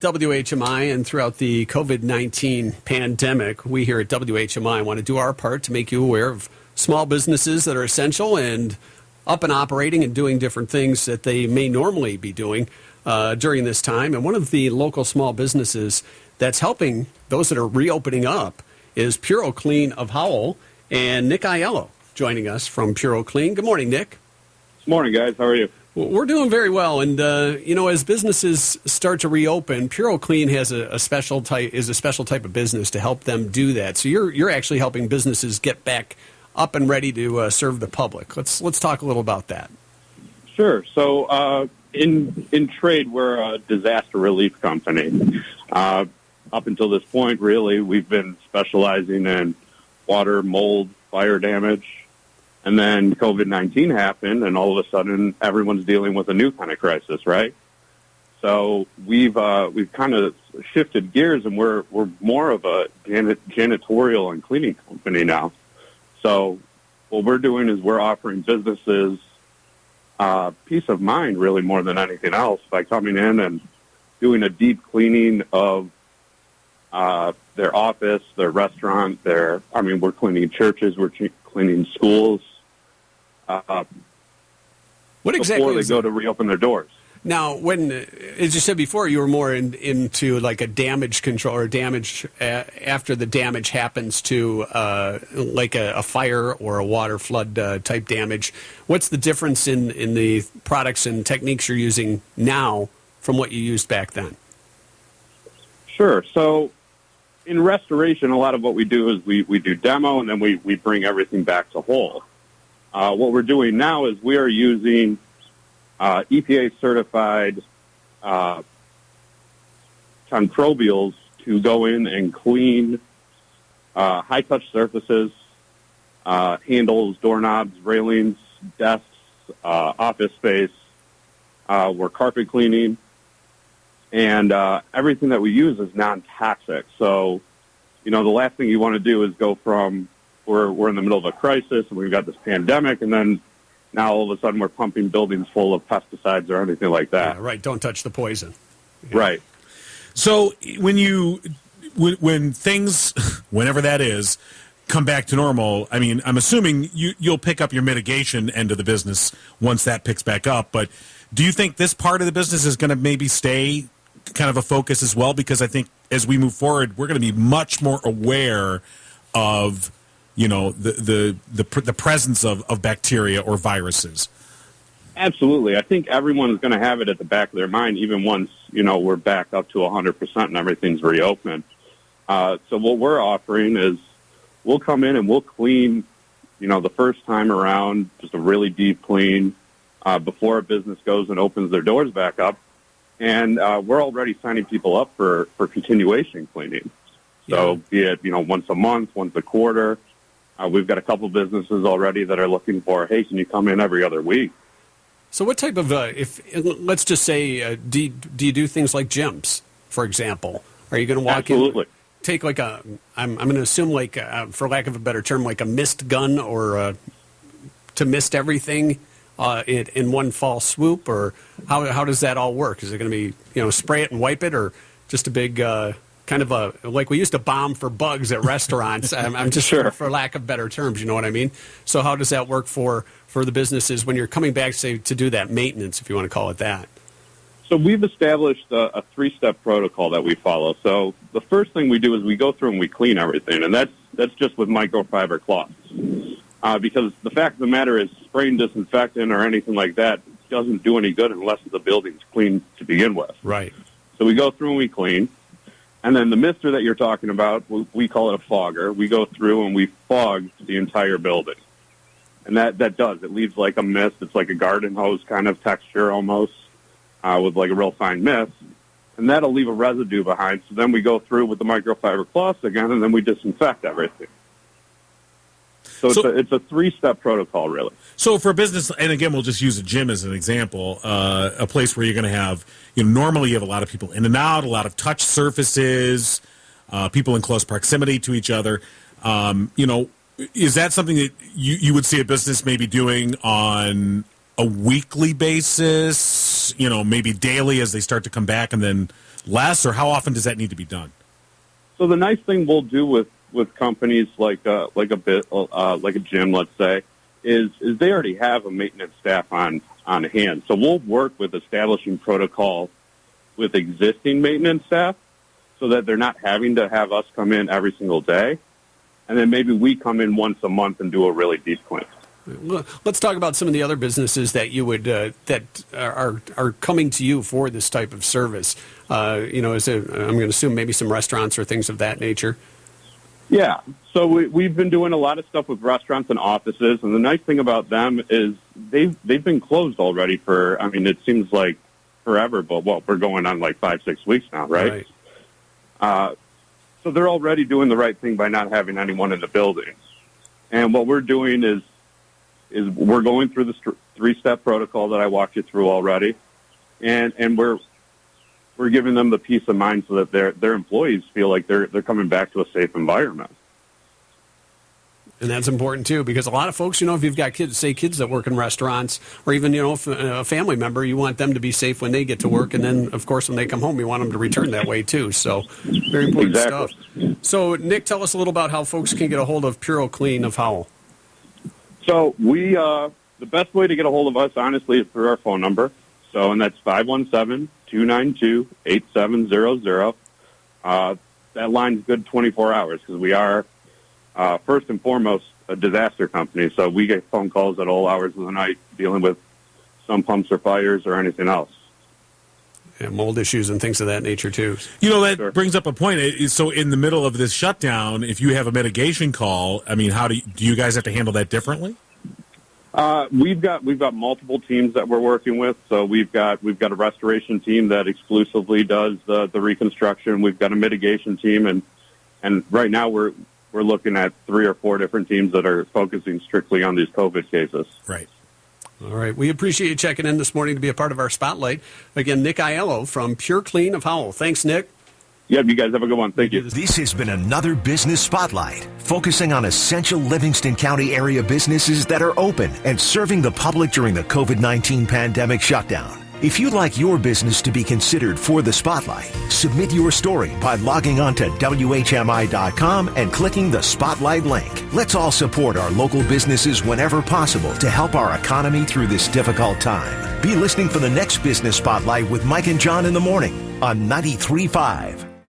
WHMI, and throughout the COVID-19 pandemic, we here at WHMI want to do our part to make you aware of small businesses that are essential and up and operating and doing different things that they may normally be doing during this time. And one of the local small businesses that's helping those that are reopening up is Puro Clean of Howell, and Nick Aiello joining us from Puro Clean. Good morning, Nick. Good morning, guys. How are you? We're doing very well, and as businesses start to reopen, Puro Clean has a special type of business to help them do that. So you're actually helping businesses get back up and ready to serve the public. Let's talk a little about that. Sure. So in trade, we're a disaster relief company. Up until this point, really, we've been specializing in water, mold, fire damage. And then COVID-19 happened, and all of a sudden, everyone's dealing with a new kind of crisis, right? So we've kind of shifted gears, and we're more of a janitorial and cleaning company now. So what we're doing is we're offering businesses peace of mind, really, more than anything else, by coming in and doing a deep cleaning of their office, their restaurant, we're cleaning churches, we're cleaning schools. What exactly before they go to reopen their doors? Now, when, as you said before, you were more into like a damage control or damage after the damage happens to like a fire or a water flood type damage. What's the difference in the products and techniques you're using now from what you used back then? Sure. So in restoration, a lot of what we do is we do demo, and then we bring everything back to whole. What we're doing now is we are using EPA-certified microbials to go in and clean high-touch surfaces, handles, doorknobs, railings, desks, office space. We're carpet cleaning, and everything that we use is non-toxic. So, the last thing you want to do is go from we're in the middle of a crisis and we've got this pandemic, and then now all of a sudden we're pumping buildings full of pesticides or anything like that. Yeah, right. Don't touch the poison. Yeah. Right. So when things, whenever that is, come back to normal, I mean, I'm assuming you'll pick up your mitigation end of the business once that picks back up. But do you think this part of the business is going to maybe stay kind of a focus as well? Because I think as we move forward, we're going to be much more aware of the presence of bacteria or viruses. Absolutely. I think everyone's going to have it at the back of their mind, even once, we're back up to 100% and everything's reopened. So what we're offering is we'll come in and we'll clean, the first time around, just a really deep clean before a business goes and opens their doors back up. And we're already signing people up for continuation cleaning. So be it, once a month, once a quarter. We've got a couple businesses already that are looking for, hey, can you come in every other week? So what type of, let's just say, do you do things like gyms, for example? Are you going to walk Absolutely. in, take like I'm going to assume like, for lack of a better term, like a mist gun or to mist everything in one fall swoop? Or how does that all work? Is it going to be, spray it and wipe it, or just a big kind of like we used to bomb for bugs at restaurants? I'm just Sure. for lack of better terms, you know what I mean? So how does that work for the businesses when you're coming back, say, to do that maintenance, if you want to call it that? So we've established a three-step protocol that we follow. So the first thing we do is we go through and we clean everything, and that's just with microfiber cloths. Because the fact of the matter is spraying disinfectant or anything like that doesn't do any good unless the building's clean to begin with. Right. So we go through and we clean. And then the mister that you're talking about, we call it a fogger. We go through and we fog the entire building. And that does. It leaves like a mist. It's like a garden hose kind of texture almost, with like a real fine mist. And that'll leave a residue behind. So then we go through with the microfiber cloths again, and then we disinfect everything. So it's a three-step protocol, really. So for a business, and again, we'll just use a gym as an example, a place where you're going to have, normally you have a lot of people in and out, a lot of touch surfaces, people in close proximity to each other. Is that something that you would see a business maybe doing on a weekly basis, maybe daily as they start to come back, and then less, or how often does that need to be done? So the nice thing we'll do with companies like a gym, let's say, is they already have a maintenance staff on hand. So we'll work with establishing protocol with existing maintenance staff so that they're not having to have us come in every single day. And then maybe we come in once a month and do a really deep clean. Let's talk about some of the other businesses that you would that are coming to you for this type of service. I'm going to assume maybe some restaurants or things of that nature. Yeah, so we've been doing a lot of stuff with restaurants and offices, and the nice thing about them is they've been closed already for, it seems like forever, but we're going on like 5-6 weeks now, right? So they're already doing the right thing by not having anyone in the building. And what we're doing is we're going through the 3-step protocol that I walked you through already, and we're giving them the peace of mind so that their employees feel like they're coming back to a safe environment. And that's important too, because a lot of folks, if you've got kids that work in restaurants, or even, if a family member, you want them to be safe when they get to work. And then, of course, when they come home, you want them to return that way too. So very important stuff. So, Nick, tell us a little about how folks can get a hold of Puro Clean of Howell. So the best way to get a hold of us, honestly, is through our phone number. So, and that's 517-292-8700. That line's good 24 hours because we are, first and foremost, a disaster company. So we get phone calls at all hours of the night dealing with sump pumps or fires or anything else. And mold issues and things of that nature, too. That brings up a point. So in the middle of this shutdown, if you have a mitigation call, how do you guys have to handle that differently? We've got multiple teams that we're working with. So we've got a restoration team that exclusively does the reconstruction. We've got a mitigation team, and right now we're looking at 3 or 4 different teams that are focusing strictly on these COVID cases. Right. All right. We appreciate you checking in this morning to be a part of our spotlight. Again, Nick Aiello from Pure Clean of Howell. Thanks, Nick. Yep, you guys have a good one. Thank you. This has been another Business Spotlight, focusing on essential Livingston County area businesses that are open and serving the public during the COVID-19 pandemic shutdown. If you'd like your business to be considered for the spotlight, submit your story by logging on to WHMI.com and clicking the Spotlight link. Let's all support our local businesses whenever possible to help our economy through this difficult time. Be listening for the next Business Spotlight with Mike and John in the morning on 93.5.